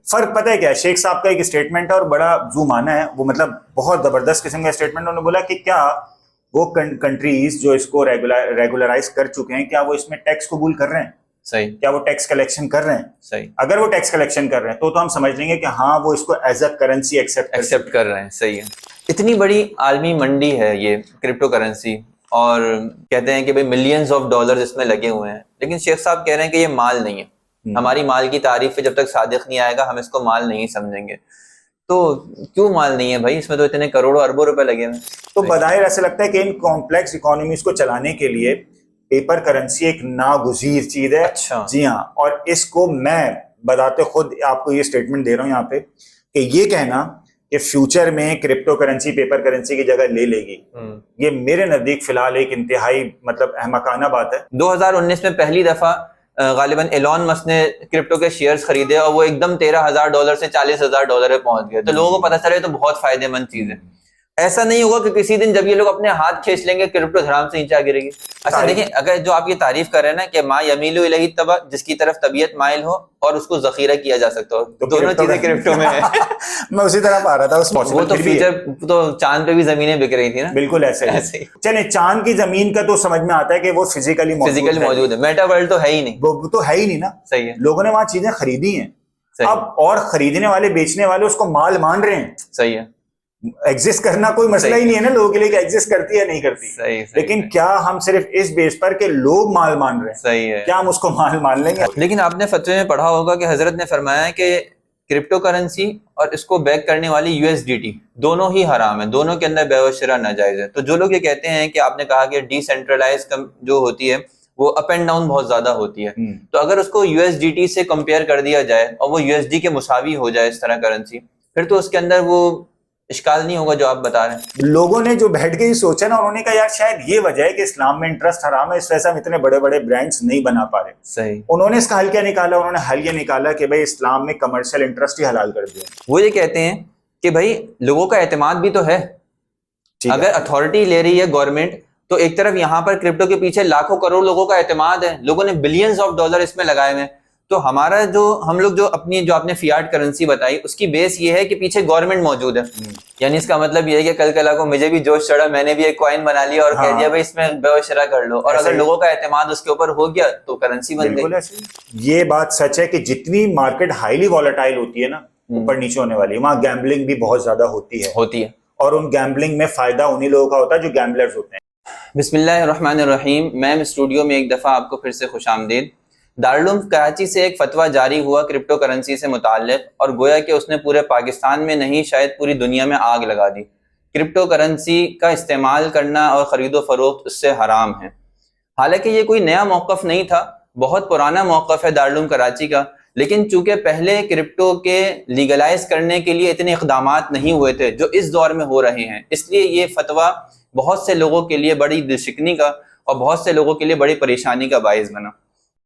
फर्क पता है क्या है? शेख साहब का एक स्टेटमेंट है और बड़ा जूम आना है वो, मतलब बहुत जबरदस्त किस्म का स्टेटमेंट। उन्होंने बोला कि क्या वो कंट्रीज जो इसको रेगुलराइज कर चुके हैं, क्या वो इसमें टैक्स कबूल कर रहे हैं? सही। क्या वो टैक्स कलेक्शन कर रहे हैं? सही। अगर वो टैक्स कलेक्शन कर रहे हैं तो हम समझ लेंगे कि हाँ वो इसको एज अ करेंसी एक्सेप्ट कर रहे हैं। सही है। इतनी बड़ी आलमी मंडी है ये क्रिप्टो करेंसी, और कहते हैं कि भाई मिलियंस ऑफ डॉलर इसमें लगे हुए हैं, लेकिन शेख साहब कह रहे हैं कि ये माल नहीं है। हमारी माल की तारीफ पे जब तक सादिक नहीं आएगा हम इसको माल नहीं समझेंगे। तो क्यों माल नहीं है भाई? इसमें तो इतने करोड़ों अरबों रुपए लगे हुए हैं। तो बज़ाहिर ऐसा लगता है कि इन कॉम्प्लेक्स इकोनॉमीज को चलाने के लिए पेपर करेंसी एक नागुज़ीर चीज है। अच्छा। जी हाँ, और इसको मैं बताते खुद आपको ये स्टेटमेंट दे रहा हूं यहाँ पे कि ये कहना कि फ्यूचर में क्रिप्टो करेंसी पेपर करेंसी की जगह ले लेगी, ये मेरे नजदीक फिलहाल एक इंतहाई मतलब अहमकाना बात है। 2019 में पहली दफा गालिबन एलॉन मस्क ने क्रिप्टो के शेयर्स खरीदे और वो एकदम $13,000 से $40,000 पे पहुंच गए, तो लोगों को पता चले तो बहुत फायदेमंद चीज है। ऐसा नहीं होगा कि किसी दिन जब ये लोग अपने हाथ खींच लेंगे क्रिप्टो धड़ाम से नीचे आ गिरेगी। अच्छा देखिए, अगर जो आप ये तारीफ कर रहे हैं ना कि मा यमीलु इलैहि तबा, जिसकी तरफ तबीयत माइल हो और उसको जखीरा किया जा सकता हो, तो दोनों चीजें क्रिप्टो में है। मैं उसी तरफ आ रहा था उस वो तो फ्यूचर तो चांद पे भी जमीनें बिक रही थी ना। बिल्कुल ऐसे चले, चांद की जमीन का तो समझ में आता है कि वो फिजिकली मौजूद है, मेटा वर्ल्ड तो है ही नहीं। वो तो है ही नहीं ना। सही है। लोगों ने वहां चीजें खरीदी हैं, अब और खरीदने वाले बेचने वाले उसको माल मान रहे हैं। सही है। एग्जिस्ट करना कोई मसला ही नहीं है ना लोगों के लिए कि एग्जिस्ट करती है नहीं करती। सही। लेकिन क्या हम सिर्फ इस बेस पर कि लोग माल मान रहे हैं, सही है, क्या हम उसको माल मान लेंगे? लेकिन आपने फतवे में पढ़ा होगा कि हजरत ने फरमाया है कि क्रिप्टो करेंसी और इसको बैक करने वाली यूएसडीटी दोनों ही हराम है, दोनों के अंदर बेव शरा नाजायज है। तो जो लोग ये कहते हैं कि आपने कहा कि डिसेंट्रलाइज जो होती है वो अप एंड डाउन बहुत ज्यादा होती है, तो अगर उसको यूएसडीटी से कंपेयर कर दिया जाए और वो यूएसडी के मुसावी हो जाए इस तरह करेंसी, फिर तो उसके अंदर वो इश्काल नहीं होगा जो आप बता रहे हैं। लोगों ने जो बैठ के ही सोचा ना, उन्होंने कहा यार शायद ये वजह है कि इस्लाम में इंटरेस्ट हराम है, इस वजह से हम इतने बड़े बड़े ब्रांड्स नहीं बना पा रहे। सही। उन्होंने इसका हल क्या निकाला? उन्होंने हल ये निकाला कि भाई इस्लाम में कमर्शियल इंटरेस्ट ही हलाल कर दिया। वो ये कहते हैं कि भाई लोगों का एतमाद भी तो है, अगर अथॉरिटी ले रही है गवर्नमेंट, तो एक तरफ यहाँ पर क्रिप्टो के पीछे लाखों करोड़ लोगों का एतमाद है, लोगों ने बिलियंस ऑफ डॉलर इसमें लगाए हुए हैं। तो हमारा जो हम लोग जो आपने फियाट करेंसी बताई उसकी बेस ये है कि पीछे गवर्नमेंट मौजूद है। यानी इसका मतलब ये है कि कल कला को मुझे भी जोश चढ़ा, मैंने भी एक कॉइन बना लिया और कह दिया भाई इसमें बेवशरा कर लो, और अगर लोगों का एतमाद उसके ऊपर हो गया तो करेंसी बन गई। ये बात सच है कि जितनी मार्केट हाईली वॉलेटाइल होती है ना, ऊपर नीचे होने वाली, वहां गैम्बलिंग भी बहुत ज्यादा होती है और उन गैम्बलिंग में फायदा उन्हीं लोगों का होता है जो गैम्बलर्स होते हैं। बिस्मिल्लाहिर्रहमानिर्रहीम। मैम स्टूडियो में एक दफ़ा आपको फिर से खुशामदीद। दारुल कराची से एक फतवा जारी हुआ क्रिप्टो करेंसी से मुताल्लिक, और गोया कि उसने पूरे पाकिस्तान में नहीं शायद पूरी दुनिया में आग लगा दी। क्रिप्टो करेंसी का इस्तेमाल करना और ख़रीदो फरोख्त उससे हराम है। हालांकि ये कोई नया मौक़िफ़ नहीं था, बहुत पुराना मौक़िफ़ है दारुल कराची का, लेकिन चूंकि पहले क्रिप्टो के लीगलाइज करने के लिए इतने इक़दामात नहीं हुए थे जो इस दौर में हो रहे हैं, इसलिए ये फतवा बहुत से लोगों के लिए बड़ी दिलशिकनी का और बहुत से लोगों के लिए बड़ी परेशानी का बाइस बना।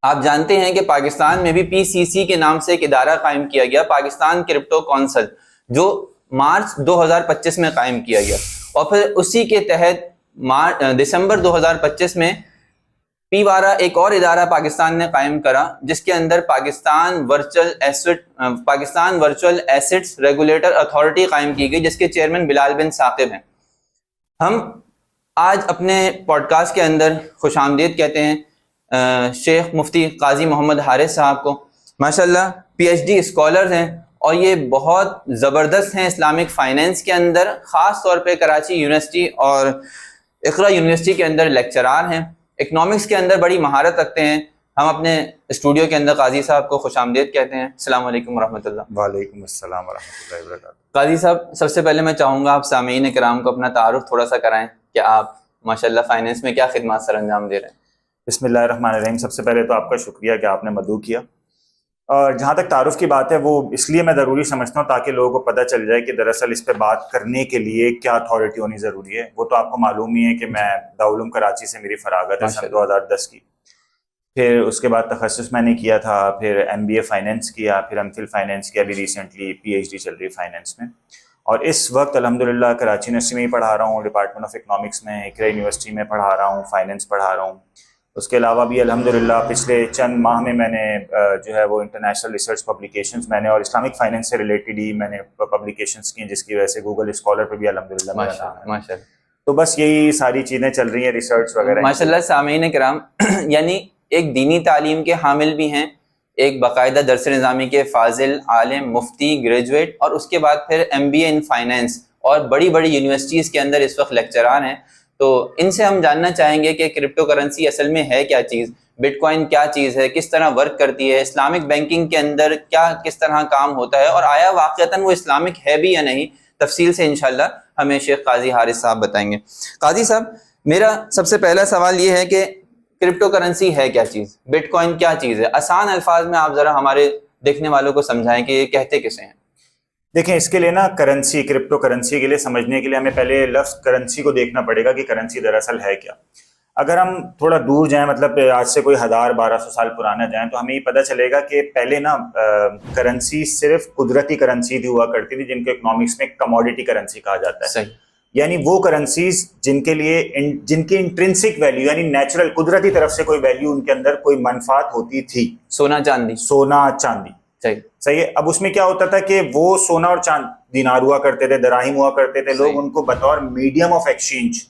आप जानते हैं कि पाकिस्तान में भी पीसीसी के नाम से एक इदारा कायम किया गया, पाकिस्तान क्रिप्टो काउंसिल, जो मार्च 2025 में कायम किया गया, और फिर उसी के तहत दिसंबर 2025 में पीवारा एक और इदारा पाकिस्तान ने कायम करा, जिसके अंदर Pakistan virtual assets regulator authority कायम की गई, जिसके चेयरमैन बिलाल बिन साकिब हैं। हम आज अपने पॉडकास्ट के अंदर खुशामदीद कहते हैं शेख मुफ्ती काजी मोहम्मद हारिस साहब को। माशाल्लाह पीएचडी स्कॉलर हैं और ये बहुत ज़बरदस्त हैं इस्लामिक फ़ाइनेंस के अंदर, ख़ास तौर पे कराची यूनिवर्सिटी और इक़रा यूनिवर्सिटी के अंदर लेक्चरार हैं। इकनॉमिक्स के अंदर बड़ी महारत रखते हैं। हम अपने स्टूडियो के अंदर काजी साहब को खुशामदीद कहते हैं। अस्सलाम वालेकुम रहमतुल्लाह। वालेकुम अस्सलाम वरहमतुल्लाहि वबरकातुहू। काजी साहब, सबसे पहले मैं चाहूँगा आप सामीन किराम को अपना तारुफ थोड़ा सा कराएं कि आप माशाल्लाह फाइनेंस में क्या खिदमत सर अंजाम दे रहे हैं। बिस्मिल्लाहिर्रहमानिर्रहीम। सबसे पहले तो आपका शुक्रिया कि आपने मदऊ किया। और जहाँ तक तारुफ की बात है, वो इसलिए मैं ज़रूरी समझता हूँ ताकि लोगों को पता चल जाए कि दरअसल इस पर बात करने के लिए क्या अथॉरिटी होनी ज़रूरी है। वो तो आपको मालूम ही है कि मैं दारुल उलूम कराची से मेरी फरागत है सन 2010 की। फिर उसके बाद तखस्सुस मैंने किया था, फिर MBA फाइनेंस किया, फिर एमफिल फाइनेंस किया, अभी रिसेंटली PhD चल रही है फाइनेंस में। और इस वक्त अल्हम्दुलिल्लाह कराची यूनिवर्सिटी में ही पढ़ा रहा हूँ, डिपार्टमेंट ऑफ इकनॉमिक्स में, इकरा यूनिवर्सिटी में पढ़ा रहा हूँ, फाइनेंस पढ़ा रहा हूँ। उसके अलावा भी अल्हम्दुलिल्लाह पिछले चंद माह में मैंने जो है वो इंटरनेशनल रिसर्च पब्लिकेशंस मैंने और इस्लामिक फाइनेंस से रिलेटेड ही मैंने पब्लिकेशंस की, जिसकी वजह से गूगल स्कॉलर पे भी अल्हम्दुलिल्लाह मेरा नाम है। माशाल्लाह। तो बस यही सारी चीज़ें चल रही हैं, रिसर्च वगैरह। माशाल्लाह सामीन किराम, यानी एक दीनी तालीम के हामिल भी हैं, एक बाकायदा दरस निज़ामी के फाजिल, आलिम, मुफ्ती, ग्रेजुएट, और उसके बाद फिर MBA इन फाइनेंस और बड़ी बड़ी यूनिवर्सिटीज़ के अंदर इस वक्त लेक्चरार हैं। तो इनसे हम जानना चाहेंगे कि क्रिप्टो करेंसी असल में है क्या चीज़, बिटकॉइन क्या चीज़ है, किस तरह वर्क करती है, इस्लामिक बैंकिंग के अंदर क्या किस तरह काम होता है, और आया वाक़तन वो इस्लामिक है भी या नहीं। तफसील से इंशाल्लाह हमें शेख काजी हारिस साहब बताएंगे। काजी साहब, मेरा सबसे पहला सवाल ये है कि क्रिप्टो करेंसी है क्या चीज़, बिटकॉइन क्या चीज़ है? आसान अल्फाज में आप ज़रा हमारे देखने वालों को समझाएं कि ये कहते किसे हैं। देखें, इसके लिए ना करेंसी, क्रिप्टो करेंसी के लिए समझने के लिए हमें पहले लफ्ज़ करेंसी को देखना पड़ेगा कि करेंसी दरअसल है क्या। अगर हम थोड़ा दूर जाएं, मतलब आज से कोई 1000-1200 साल पुराना जाएं, तो हमें ये पता चलेगा कि पहले ना करेंसी सिर्फ कुदरती करेंसी भी हुआ करती थी, जिनको इकोनॉमिक्स में कमोडिटी करेंसी कहा जाता है। सही। यानी वो करेंसीज जिनकी इंट्रिंसिक वैल्यू यानी नेचुरल कुदरती तरफ से कोई वैल्यू, उनके अंदर कोई मनफात होती थी। सोना चांदी। सोना चांदी, सही है। अब उसमें क्या होता था कि वो सोना और चांदी, दिनार हुआ करते थे, दराहिम हुआ करते थे, लोग उनको बतौर मीडियम ऑफ एक्सचेंज,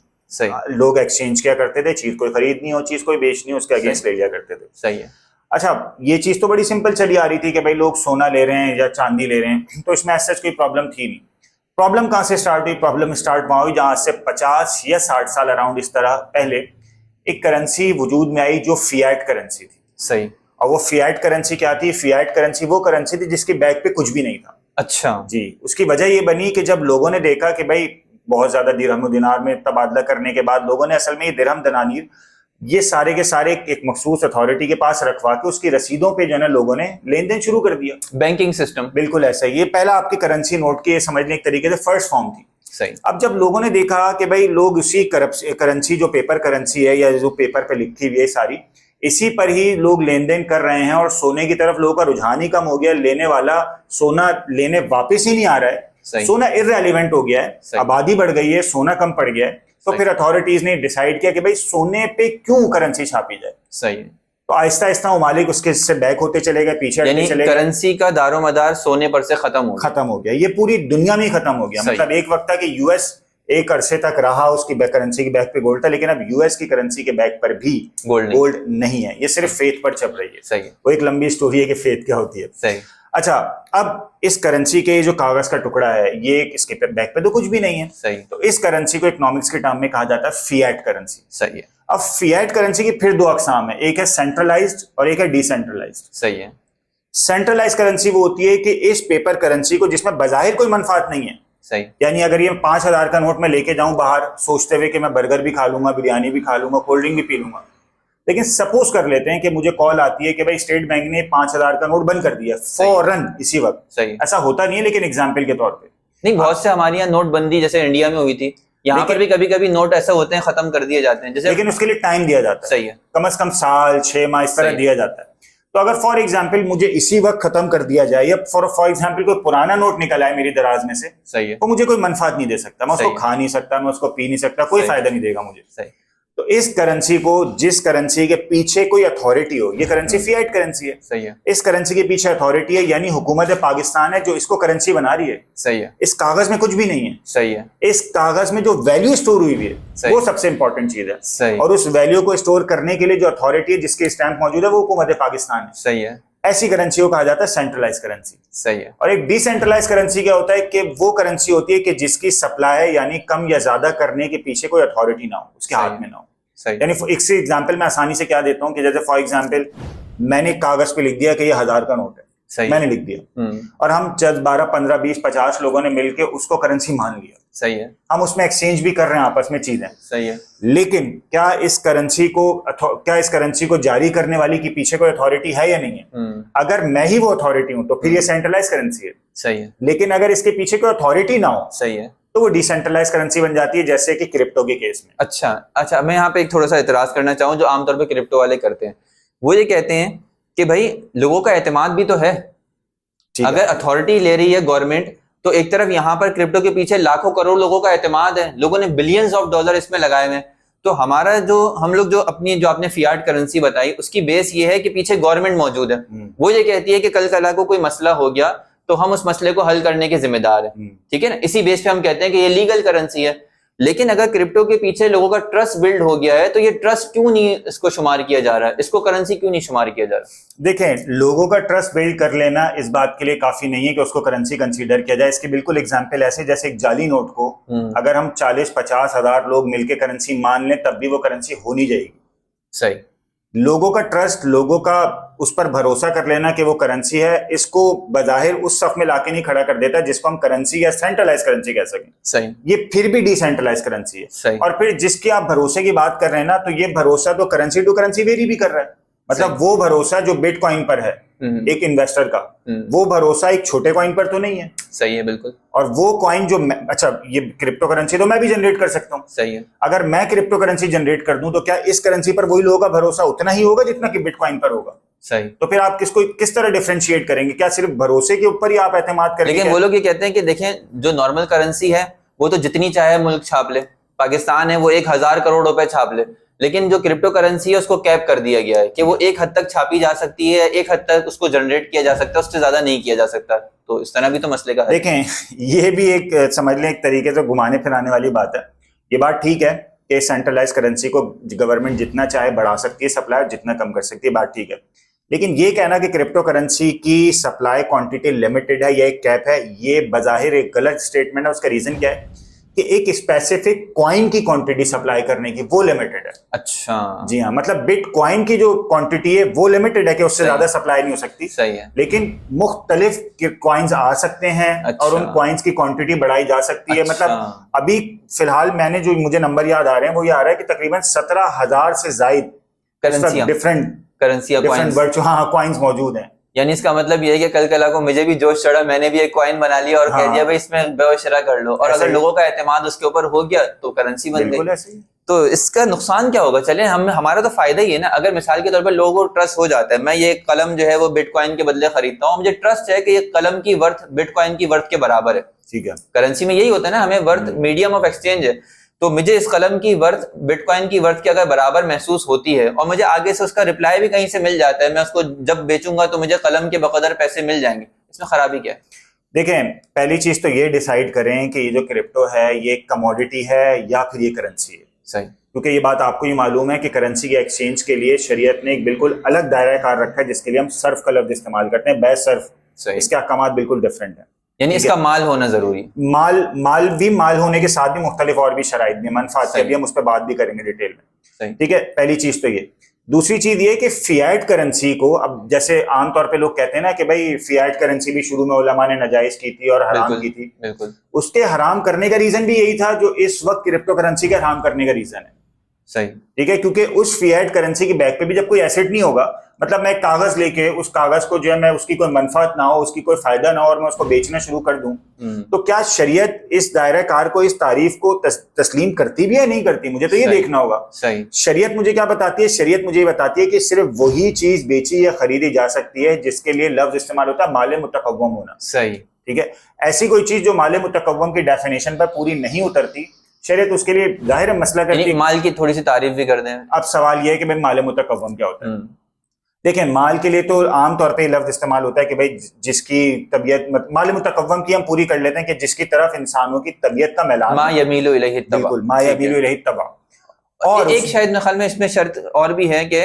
लोग एक्सचेंज क्या करते थे, चीज कोई खरीदनी हो, चीज कोई बेचनी हो, उसके अगेंस्ट ले लिया करते थे। सही है। अच्छा, ये चीज तो बड़ी सिंपल चली आ रही थी कि भाई लोग सोना ले रहे हैं या चांदी ले रहे हैं, तो इसमें ऐसा कोई प्रॉब्लम थी नहीं। प्रॉब्लम कहाँ से स्टार्ट हुई? प्रॉब्लम स्टार्ट वहां हुई जहां से 50 या 60 साल अराउंड इस तरह पहले एक करेंसी वजूद में आई जो फियाट करेंसी थी। सही। और वो फियाट करेंसी क्या थी? फियाट करेंसी वो करेंसी थी जिसके बैक पे कुछ भी नहीं था। अच्छा जी। उसकी वजह ये बनी कि जब लोगों ने देखा कि भाई बहुत ज्यादा दिरहम दिनार में तबादला करने के बाद लोगों ने असल में ये दिरहम दनानीर ये सारे के सारे एक मखसूस अथॉरिटी के पास रखवा के उसकी रसीदों पे जो है ना लोगों ने लेन देन शुरू कर दिया। बैंकिंग सिस्टम बिल्कुल ऐसा ही। ये पहला आपकी करेंसी नोट की समझने एक तरीके से फर्स्ट फॉर्म थी। सही। अब जब लोगों ने देखा कि भाई लोग उसी करेंसी जो पेपर करेंसी है या जो पेपर पे लिखी हुई है सारी, इसी पर ही लोग लेन देन कर रहे हैं और सोने की तरफ लोगों का रुझान ही कम हो गया, लेने वाला सोना लेने वापस ही नहीं आ रहा है, सोना इररेलेवेंट हो गया है, आबादी बढ़ गई है, सोना कम पड़ गया है, तो फिर अथॉरिटीज ने डिसाइड किया कि भाई सोने पे क्यों करेंसी छापी जाए। सही है। तो आहिस्ता आहिस्ता ममालिक उसके से बैक होते चले गए, पीछे हटते चले गए। करेंसी का दारोमदार सोने पर से खत्म हो गया। ये पूरी दुनिया में ही खत्म हो गया। मतलब एक वक्त था कि यूएस एक अरसे तक रहा, उसकी करेंसी के बैक पे गोल्ड था, लेकिन अब यूएस की करेंसी के बैक पर भी गोल्ड नहीं है। ये सिर्फ फेथ पर चल रही है। सही है। वो एक लंबी स्टोरी है कि फेथ क्या होती है। सही। अच्छा, अब इस करेंसी के जो कागज का टुकड़ा है, ये इसके बैक पे तो कुछ भी नहीं है। सही। तो इस करेंसी को इकोनॉमिक्स के टर्म में कहा जाता है फिएट करेंसी। सही है। अब फिएट करेंसी की फिर दो अकसाम है, एक है सेंट्रलाइज्ड और एक है डिसेंट्रलाइज्ड। सही है। सेंट्रलाइज्ड करेंसी वो होती है कि इस पेपर करेंसी को जिसमें बाहिर कोई मनफात नहीं है। सही। यानी अगर ये 5000 का नोट मैं लेके जाऊं बाहर सोचते हुए कि मैं बर्गर भी खा लूंगा, बिरयानी भी खा लूंगा, कोल्ड ड्रिंक भी पी लूंगा, लेकिन सपोज कर लेते हैं कि मुझे कॉल आती है कि भाई स्टेट बैंक ने 5000 का नोट बंद कर दिया फौरन इसी वक्त। सही। ऐसा होता नहीं है, लेकिन एग्जाम्पल के तौर पे नहीं, बहुत से हमारे यहाँ नोटबंदी जैसे इंडिया में हुई थी, यहाँ पर भी कभी कभी नोट ऐसा होते हैं खत्म कर दिए जाते हैं, जैसे लेकिन उसके लिए टाइम दिया जाता है। सही है। कम से कम साल 6 माह इस तरह दिया जाता है। तो अगर फॉर एग्जाम्पल मुझे इसी वक्त खत्म कर दिया जाए, या फॉर एग्जाम्पल कोई पुराना नोट निकल आए मेरी दराज में से, सही है, तो मुझे कोई मनफात नहीं दे सकता, मैं उसको खा नहीं सकता, मैं उसको पी नहीं सकता, कोई फायदा नहीं देगा मुझे। सही। तो इस करेंसी को, जिस करेंसी के पीछे कोई अथॉरिटी हो, ये करेंसी फिएट करेंसी है। सही है। इस करेंसी के पीछे अथॉरिटी है, यानी हुकूमत पाकिस्तान है जो इसको करेंसी बना रही है। सही है। इस कागज में कुछ भी नहीं है। सही है। इस कागज में जो वैल्यू स्टोर हुई है वो सबसे इंपॉर्टेंट चीज है। सही। और उस वैल्यू को स्टोर करने के लिए जो अथॉरिटी है जिसके स्टैंप मौजूद है वो हुकूमत पाकिस्तान है। सही है। ऐसी करेंसी को कहा जाता है सेंट्रलाइज करेंसी। सही है। और एक डिसेंट्रलाइज करेंसी क्या होता है कि वो करेंसी होती है कि जिसकी सप्लाई यानी कम या ज्यादा करने के पीछे कोई अथॉरिटी ना हो, उसके हाथ में ना हो। यानी एक से एग्जाम्पल मैं आसानी से क्या देता हूं कि जैसे फॉर एग्जाम्पल मैंने कागज पे लिख दिया कि ये 1000 का नोट है। सही। मैंने लिख दिया और हम 12, 15, 20, 50 लोगों ने मिलकर उसको करेंसी मान लिया। सही है। हम उसमें एक्सचेंज भी कर रहे हैं आपस में चीजें। सही है। लेकिन क्या इस करेंसी को जारी करने वाली के पीछे कोई अथॉरिटी है या नहीं है? अगर मैं ही वो अथॉरिटी हूं तो फिर ये सेंट्रलाइज करेंसी है। सही है। लेकिन अगर इसके पीछे कोई अथॉरिटी ना हो, सही है, तो वो डिसेंट्रलाइज करेंसी बन जाती है, जैसे कि क्रिप्टो के केस में। अच्छा, मैं यहाँ पे एक थोड़ा सा इतराज करना चाहूँ जो आमतौर पे क्रिप्टो वाले करते हैं। वो ये कहते हैं कि भाई लोगों का एतमाद भी तो है, अगर अथॉरिटी ले रही है गवर्नमेंट, तो एक तरफ यहाँ पर क्रिप्टो के पीछे लाखों करोड़ लोगों का एतमाद है, लोगों ने बिलियंस ऑफ डॉलर इसमें लगाए हुए हैं, तो हमारा जो हम लोग जो अपनी जो आपने फियाट करेंसी बताई उसकी बेस ये है कि पीछे गवर्नमेंट मौजूद है, वो ये कहती है कि कल कला को कोई मसला हो गया तो हम उस मसले को हल करने के जिम्मेदार हैं, ठीक है ना। इसी बेस पे हम कहते हैं कि ये लीगल करेंसी है। लेकिन अगर क्रिप्टो के पीछे लोगों का ट्रस्ट बिल्ड हो गया है तो ये ट्रस्ट क्यों नहीं इसको शुमार किया जा रहा है, इसको करेंसी क्यों नहीं शुमार किया जा रहा? देखें, लोगों का ट्रस्ट बिल्ड कर लेना इस बात के लिए काफी नहीं है कि उसको करेंसी कंसीडर किया जाए। इसकी बिल्कुल एग्जांपल ऐसे जैसे एक जाली नोट को अगर हम 40-50 हजार लोग मिलकर करेंसी मान लें तब भी वो करेंसी हो नहीं जाएगी। सही। लोगों का ट्रस्ट, लोगों का उस पर भरोसा कर लेना कि वो करेंसी है, इसको बजाहिर उस सफ में लाके नहीं खड़ा कर देता जिसको हम करेंसी या सेंट्रलाइज करेंसी कह सकें। सही। ये फिर भी डिसेंट्रलाइज करेंसी है। सही। और फिर जिसकी आप भरोसे की बात कर रहे हैं ना, तो ये भरोसा तो करेंसी टू करेंसी वेरी भी कर रहा है। मतलब वो भरोसा जो बिटकॉइन पर है एक इन्वेस्टर का, वो भरोसा एक छोटे कॉइन पर तो नहीं है। सही है, बिल्कुल। और वो कॉइन जो अच्छा, ये क्रिप्टो करेंसी तो मैं भी जनरेट कर सकता हूँ। सही है। अगर मैं क्रिप्टो करेंसी जनरेट कर दूं तो क्या इस करेंसी पर वही लोगों का भरोसा उतना ही होगा जितना कि बिटकॉइन पर होगा? सही। तो फिर आप किसको किस तरह डिफरेंशिएट करेंगे? क्या सिर्फ भरोसे के ऊपर ही आप एतमाद करेंगे? लेकिन वो लोग ये कहते हैं कि देखें, जो नॉर्मल करेंसी है वो तो जितनी चाहे मुल्क छाप ले, पाकिस्तान है वो 1000 करोड़ रुपए छाप ले, लेकिन जो क्रिप्टो करेंसी है उसको कैप कर दिया गया है कि वो एक हद तक छापी जा सकती है, एक हद तक उसको जनरेट किया जा सकता है, उससे ज्यादा नहीं किया जा सकता। तो इस तरह भी तो मसले का है। देखें, ये भी एक समझ लें एक तरीके से घुमाने फिराने वाली बात है। ये बात ठीक है कि सेंट्रलाइज करेंसी को गवर्नमेंट जितना चाहे बढ़ा सकती है, सप्लाई जितना कम कर सकती है, बात ठीक है। लेकिन ये कहना कि क्रिप्टो करेंसी की सप्लाई क्वांटिटी लिमिटेड है या एक कैप है, ये बजाहिर एक गलत स्टेटमेंट है। उसका रीजन क्या है कि एक स्पेसिफिक कॉइन की क्वांटिटी सप्लाई करने की वो लिमिटेड है। अच्छा। जी हाँ, मतलब बिटकॉइन की जो क्वांटिटी है वो लिमिटेड है कि उससे ज्यादा सप्लाई नहीं हो सकती। सही है। लेकिन मुख्तलिफ कॉइन्स आ सकते हैं। अच्छा। और उन कॉइन्स की क्वांटिटी बढ़ाई जा सकती है। अच्छा। मतलब अभी फिलहाल मैंने जो मुझे नंबर याद आ रहे हैं वो ये आ रहा है कि तकरीबन 17,000 से ज्यादा डिफरेंट हाँ कॉइन्स मौजूद हैं। यानी इसका मतलब ये है कि कल कला को मुझे भी जोश चढ़ा, मैंने भी एक कॉइन बना लिया और कह दिया भाई इसमें बेशरा कर लो, और अगर लोगों का एतमाद उसके ऊपर हो गया तो करेंसी बन गई। तो इसका नुकसान क्या होगा? चले हमारा तो फायदा ही है ना। अगर मिसाल के तौर पर लोगों को ट्रस्ट हो जाता है, मैं ये कलम जो है वो बिटकॉइन के बदले खरीदता हूँ, मुझे ट्रस्ट है कि ये कलम की वर्थ बिटकॉइन की वर्थ के बराबर है। ठीक है। करेंसी में यही होता है ना, हमें वर्थ मीडियम ऑफ एक्सचेंज है, तो मुझे इस कलम की वर्थ बिटकॉइन की वर्थ के अगर बराबर महसूस होती है और मुझे आगे से उसका रिप्लाई भी कहीं से मिल जाता है, मैं उसको जब बेचूंगा तो मुझे कलम के बकदर पैसे मिल जाएंगे, इसमें खराबी क्या है? देखें, पहली चीज तो ये डिसाइड करें कि ये जो क्रिप्टो है ये कमोडिटी है या फिर ये करेंसी है। सही। क्योंकि ये बात आपको ही मालूम है कि करेंसी के एक्सचेंज के लिए शरीयत ने एक बिल्कुल अलग दायरा कार रखा है जिसके लिए हम सर्फ का लफ्ज इस्तेमाल करते हैं, बैच सर्फ। इसके अहकामात बिल्कुल डिफरेंट है। यानी इसका माल होना जरूरी, माल होने के साथ भी मुख्तलिफ और भी शराइत भी, मनफात के भी, हम उस पर बात भी करेंगे डिटेल में। ठीक है, पहली चीज तो ये। दूसरी चीज ये कि फियाट करेंसी को, अब जैसे आमतौर पे लोग कहते हैं ना कि भाई फियाट करेंसी भी शुरू में उलमा ने नाजायज की थी और हराम की थी। बिल्कुल। उसके हराम करने का रीजन भी यही था जो इस वक्त क्रिप्टो करेंसी के हराम करने का रीजन है। सही। ठीक है, क्योंकि उस फियाट करेंसी की बैक पे भी जब कोई एसेट नहीं होगा, मतलब मैं कागज लेके उस कागज को जो है मैं उसकी कोई मनफात ना हो, उसकी कोई फायदा ना हो और मैं उसको बेचना शुरू कर दूं, तो क्या शरीयत इस दायरा कार को, इस तारीफ को तस्लीम करती भी है नहीं करती? मुझे तो ये देखना होगा। सही। शरीयत मुझे क्या बताती है? शरीयत मुझे बताती है कि सिर्फ वही चीज बेची या खरीदी जा सकती है जिसके लिए लफ्ज इस्तेमाल होता है माले मुतकव्वम होना। सही। ठीक है, ऐसी कोई चीज जो माले मुतकव्वम की डेफिनेशन पर पूरी नहीं उतरती, शरीयत उसके लिए जाहिर मसला करती है। माल की थोड़ी सी तारीफ भी कर दें। अब सवाल यह है कि भाई माले मुतकव्वम क्या होता है? देखें, माल के लिए तो आमतौर पे लफ्ज इस्तेमाल होता है कि भाई जिसकी तबीयत, माल मुतकव्वम की हम पूरी कर लेते हैं कि जिसकी तरफ इंसानों की तबीयत का मैलान, मा यमीलु इलैहि तबा। बिल्कुल, मा यमीलु इलैहि तबा। और एक शायद मेरे ख्याल में इसमें शर्त और भी है कि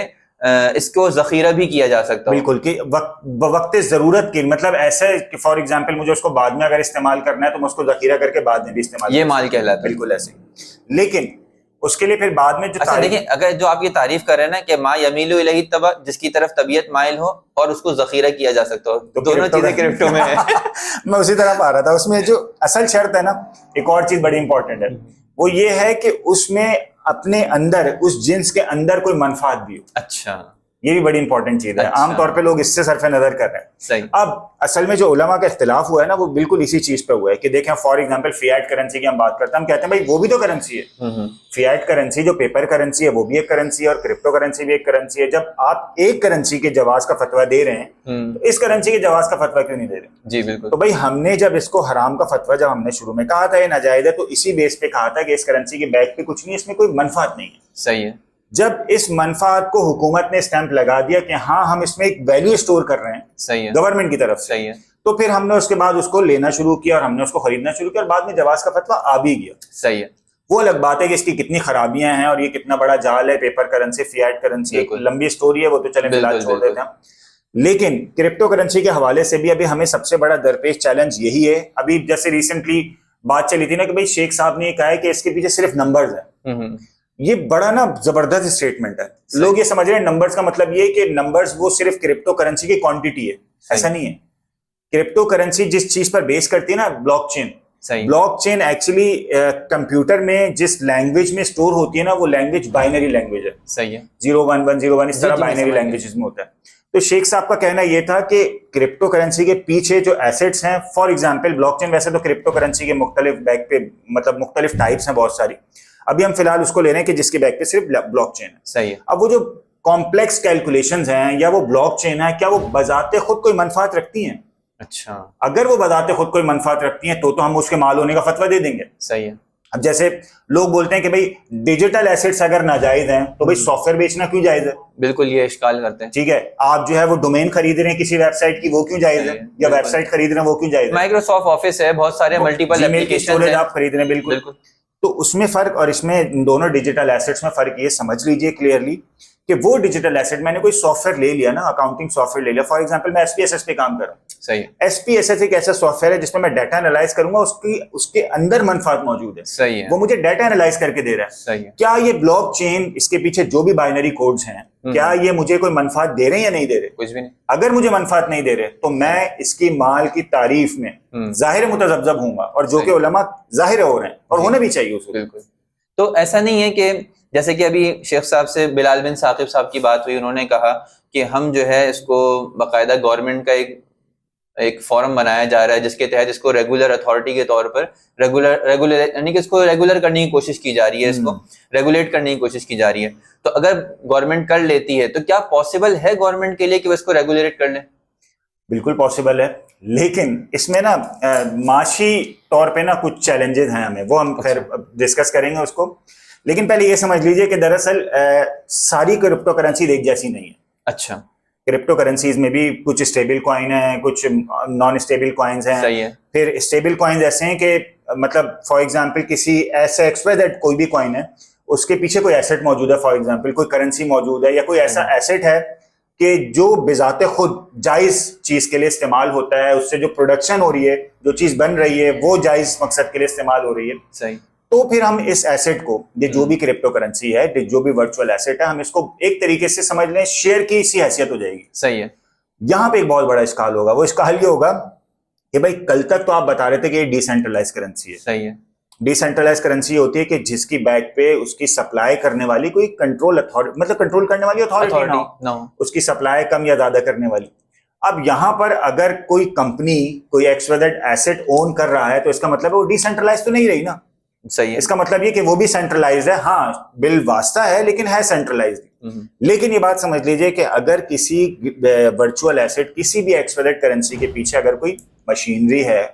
इसको जखीरा भी किया जा सकता है। बिल्कुल, कि वक्त जरूरत की, मतलब ऐसे कि फॉर एग्जांपल मुझे उसको बाद में अगर इस्तेमाल करना है तो मैं उसको जखीरा करके बाद में भी इस्तेमाल, ये माल कहलाता है। बिल्कुल ऐसे। लेकिन उसके लिए फिर बाद में जो अच्छा देखिए, अगर जो आप ये तारीफ कर रहे हैं ना कि मा यमीलु इलैहि तबा, जिसकी तरफ तबीयत माइल हो और उसको जखीरा किया जा सकता हो, तो दोनों चीजें क्रिप्टो में है। मैं उसी तरफ आ रहा था। उसमें जो असल शर्त है ना, एक और चीज बड़ी इंपॉर्टेंट है, वो ये है कि उसमें अपने अंदर, उस जिन्स के अंदर कोई मनफात भी हो। अच्छा। ये भी बड़ी इंपॉर्टेंट चीज है। अच्छा। आमतौर पे लोग इससे सरफे नजर कर रहे हैं। सही। अब असल में जो उलमा का इख्तिलाफ हुआ है ना, वो बिल्कुल इसी चीज पे हुआ है कि देखें, फॉर एग्जांपल फियाट करेंसी की हम बात करते हैं, हम कहते हैं भाई वो भी तो करेंसी है। फियाट करेंसी जो पेपर करेंसी है वो भी एक करेंसी है, और क्रिप्टो करेंसी भी एक करेंसी है। जब आप एक करेंसी के जवाज का फतवा दे रहे हैं तो इस करेंसी के जवाज का फतवा क्यों नहीं दे रहे? जी बिल्कुल। तो भाई हमने जब इसको हराम का फतवा जब हमने शुरू में कहा था ये नाजायज है, तो इसी बेस पे कहा था कि इस करेंसी के बैक पे कुछ नहीं, इसमें कोई मनफात नहीं है। सही है। जब इस मनफात को हुकूमत ने स्टैंप लगा दिया कि हाँ हम इसमें एक वैल्यू स्टोर कर रहे हैं, सही है, गवर्नमेंट की तरफ से, सही है, तो फिर हमने उसके बाद उसको लेना शुरू किया और हमने उसको खरीदना शुरू किया, और बाद में जवाज का फतवा आ भी गया। सही है। वो अलग बात है कि इसकी कितनी खराबियां हैं और ये कितना बड़ा जाल है। पेपर करेंसी, फियाट करेंसी, एक बिल्कुल। लंबी स्टोरी है, वो तो चले फिलहाल बिल्कुल, छोड़ देते हैं। लेकिन क्रिप्टो करेंसी के हवाले से भी अभी हमें सबसे बड़ा दरपेश चैलेंज यही है। अभी जैसे रिसेंटली बात चली थी ना कि भाई शेख साहब ने ये कहा है कि इसके पीछे सिर्फ नंबर्स हैं। ये बड़ा ना जबरदस्त स्टेटमेंट है। लोग ये समझ रहे हैं नंबर्स का मतलब ये है कि नंबर्स वो सिर्फ क्रिप्टो करेंसी की क्वांटिटी है। ऐसा नहीं है। क्रिप्टो करेंसी जिस चीज पर बेस करती है ना, ब्लॉकचेन, ब्लॉकचेन एक्चुअली कंप्यूटर में जिस लैंग्वेज में स्टोर होती है ना, वो लैंग्वेज बाइनरी लैंग्वेज है। सही है। 01101 इस तरह बाइनरी लैंग्वेजेस में होता है। तो शेख साहब का कहना यह था कि क्रिप्टो करेंसी के पीछे जो एसेट्स हैं, फॉर एग्जांपल ब्लॉकचेन, वैसे तो क्रिप्टो करेंसी के मुख्तलिफ बैक पे मतलब मुख्तलिफ टाइप्स हैं बहुत सारी, अभी हम फिलहाल उसको ले रहे हैं कि जिसके बैक पे सिर्फ ब्लॉकचेन है। सही है। अब वो जो कॉम्प्लेक्स कैलकुलेशंस हैं या वो ब्लॉकचेन है, क्या वो बजाते खुद कोई मनफात रखती हैं? अच्छा। अगर वो बजाते खुद कोई मनफात रखती हैं तो हम उसके माल होने का फतवा दे देंगे। सही है। अब जैसे लोग बोलते हैं कि भाई डिजिटल एसेट्स अगर नाजायज हैं तो भाई सॉफ्टवेयर बेचना क्यों जायज है? बिल्कुल, ये इश्काल करते हैं। ठीक है, आप जो है वो डोमेन खरीद रहे हैं किसी वेबसाइट की, वो क्यों जायज है? या वेबसाइट खरीद रहे हैं वो क्यों जायज है? माइक्रोसॉफ्ट ऑफिस है, बहुत सारे मल्टीपल एप्लीकेशंस हैं, आप खरीद रहे हैं। बिल्कुल। तो उसमें फर्क, और इसमें इन दोनों डिजिटल एसेट्स में फर्क ये समझ लीजिए क्लियरली कि वो डिजिटल एसेट, मैंने कोई सॉफ्टवेयर ले लिया ना, अकाउंटिंग सॉफ्टवेयर ले लिया, फॉर एग्जांपल मैं एसपीएसएस पे काम कर रहा हूँ। सही है। एसपीएसएस एक ऐसा सॉफ्टवेयर है जिसमें मैं डाटा एनालाइज करूंगा, उसके अंदर मनफात मौजूद है। सही है। वो मुझे डाटा एनालाइज करके दे रहा है। सही है। क्या ये ब्लॉकचेन, इसके पीछे जो भी बाइनरी कोड्स हैं, क्या ये मुझे कोई मनफात दे रहे हैं या नहीं दे रहे? कुछ भी नहीं। अगर मुझे मनफात नहीं दे रहे तो मैं इसकी माल की तारीफ में जाहिर मुतज़ब्ज़ब होऊंगा, और जो कि उलमा जाहिर हो रहे हैं और होने भी चाहिए उसको। बिल्कुल। तो ऐसा नहीं है कि जैसे कि अभी शेख साहब से बिलाल बिन साकिब साहब की बात हुई, उन्होंने कहा कि हम जो है इसको बाकायदा गवर्नमेंट का एक फॉरम बनाया जा रहा है जिसके तहत इसको रेगुलर अथॉरिटी के तौर पर रेगुलर यानी कि इसको रेगुलर करने की कोशिश की जा रही है, इसको रेगुलेट करने की कोशिश की जा रही है। तो अगर गवर्नमेंट कर लेती है तो क्या पॉसिबल है गवर्नमेंट के लिए कि वो इसको रेगुलेट कर ले? बिल्कुल पॉसिबल है, लेकिन इसमें ना माशी तौर पे ना कुछ चैलेंजेस हैं हमें, वो हम खैर डिस्कस करेंगे उसको। लेकिन पहले ये समझ लीजिए कि दरअसल सारी क्रिप्टो करेंसी एक जैसी नहीं है। अच्छा। क्रिप्टो करेंसीज में भी कुछ स्टेबल कॉइन है, कुछ नॉन स्टेबल कॉइन्स हैं। सही है। फिर स्टेबल कॉइन्स ऐसे हैं कि मतलब फॉर एग्जांपल किसी ऐसे एक्सवाइजेड कोई भी कॉइन है, उसके पीछे कोई एसेट मौजूद है, फॉर एग्जांपल कोई करेंसी मौजूद है या कोई ऐसा एसेट है कि जो बिजाते खुद जायज चीज के लिए इस्तेमाल होता है, उससे जो प्रोडक्शन हो रही है, जो चीज बन रही है, वो जायज मकसद के लिए इस्तेमाल हो रही है। सही। तो फिर हम इस एसेट को, ये जो भी क्रिप्टो करेंसी है, जो भी वर्चुअल एसेट है, हम इसको एक तरीके से समझ लें शेयर की सी हैसियत हो जाएगी। सही है। यहाँ पे एक बहुत बड़ा इश्काल होगा। वो इश्काल ये होगा कि भाई कल तक तो आप बता रहे थे कि ये डिसेंट्रलाइज करेंसी है। सही है। डिसेंट्रलाइज करेंसी होती है कि जिसकी बैक पे उसकी सप्लाई करने वाली कोई कंट्रोल अथॉरिटी, मतलब कंट्रोल करने वाली अथॉरिटी ना हो, उसकी सप्लाई कम या ज्यादा करने वाली। अब यहाँ पर अगर कोई कंपनी कोई एक्सवाइजेड एसेट ओन कर रहा है तो इसका मतलब है वो डिसेंट्रलाइज तो नहीं रही ना। सही है। इसका मतलब ये कि वो भी सेंट्रलाइज है, हाँ बिल वास्ता है लेकिन है सेंट्रलाइज। लेकिन ये बात समझ लीजिए कि अगर किसी वर्चुअल एसेट, किसी भी एक्सवाइजेड करेंसी के पीछे अगर कोई मशीनरी है,